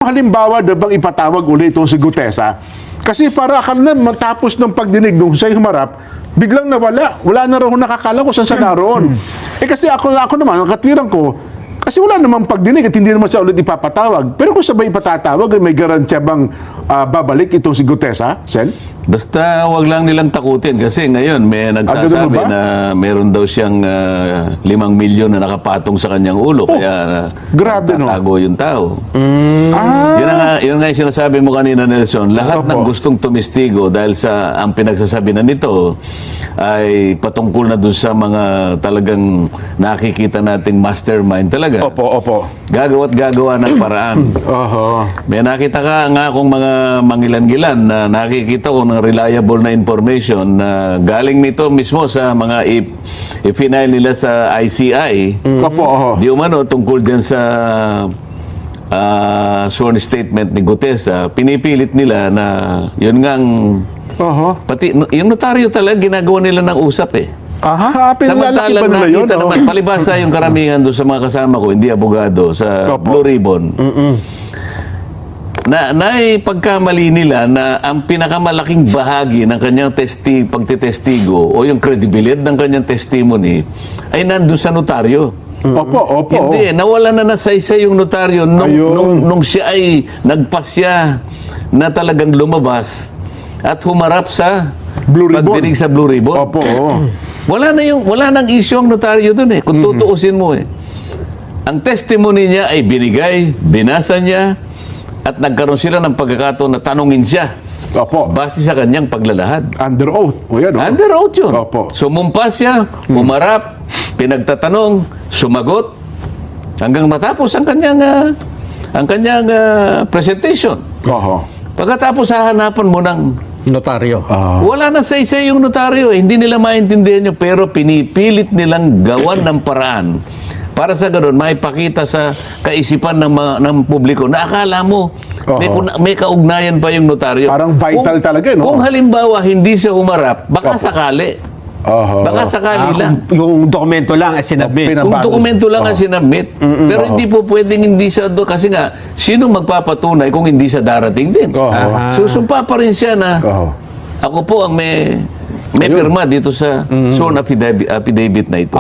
Halimbawa, bang ipatawag ulit itong si Gutesa? Kasi para akala na matapos ng pagdinig nung siya'y humarap, biglang nawala. Wala na raw nakakala kung saan siya naroon. Kasi ako naman, ang katwiran ko, kasi wala namang pagdinig at hindi naman siya ulit ipapatawag. Pero kung sabay ipatatawag, may garantiya bang babalik itong si Gutesa, Sen? Basta wag lang nilang takutin kasi ngayon may nagsasabi ba? na meron daw siyang 5 milyon na nakapatong sa kanyang ulo kaya grabe, no? tatago yung tao. Ah, Yun nga yung sinasabi mo kanina, Nelson. Lahat ng gustong tumistigo dahil sa ang pinagsasabi na nito ay patungkol na dun sa mga talagang nakikita nating mastermind talaga. opo. Gagawa ng paraan. Oho. May nakita ka nga akong mga mangilan-gilan na nakikita ko ng reliable na information na galing nito mismo sa mga i-final nila sa ICI. Opo, oho. Di umano tungkol dyan sa sworn statement ni Gutesa, pinipilit nila na yun ngang Oho. pati yung notaryo talaga ginagawa nila ng usap eh. Aha, pinalalaki ba nila yun? Nakita naman, palibasa yung karamihan doon sa mga kasama ko, hindi abogado, sa Opo. Blue Ribbon. Pagkamali nila na ang pinakamalaking bahagi ng kanyang pagtitestigo o yung credibility ng kanyang testimony ay nandun sa notaryo. Opo. Hindi, nawala na nasaysay yung notaryo nung siya ay nagpasya na talagang lumabas at humarap sa Blue Ribbon. pagdinig sa Blue Ribbon. Opo. Wala nang issue ang notaryo dun eh, kung tutuusin mo eh. Ang testimony niya ay binigay, binasa niya, at nagkaroon sila ng pagkakataon na tanungin siya Opo. base sa kanyang paglalahad. Under oath. O yan, oh. Under oath yun. Opo. Sumumpa siya, umarap, pinagtatanong, sumagot, hanggang matapos ang kanyang presentation. Oho. Pagkatapos hahanapan mo ng Notaryo. wala na say-say yung notaryo. Hindi nila maintindihan yun, pero pinipilit nilang gawan ng paraan para sa ganun, maipakita sa kaisipan ng publiko na akala mo may kaugnayan pa yung notaryo. Parang vital talaga, no? Kung halimbawa hindi siya humarap, baka sakali. Oho. Baka sakali lang. Yung dokumento lang ay sinabit. Kung dokumento lang ang sinabit. Pero hindi po pwedeng hindi siya doon. Kasi nga, sino magpapatunay kung hindi siya darating din? Oho. Susumpa pa rin siya na Oho. ako po ang may pirma dito sa sworn affidavit na ito.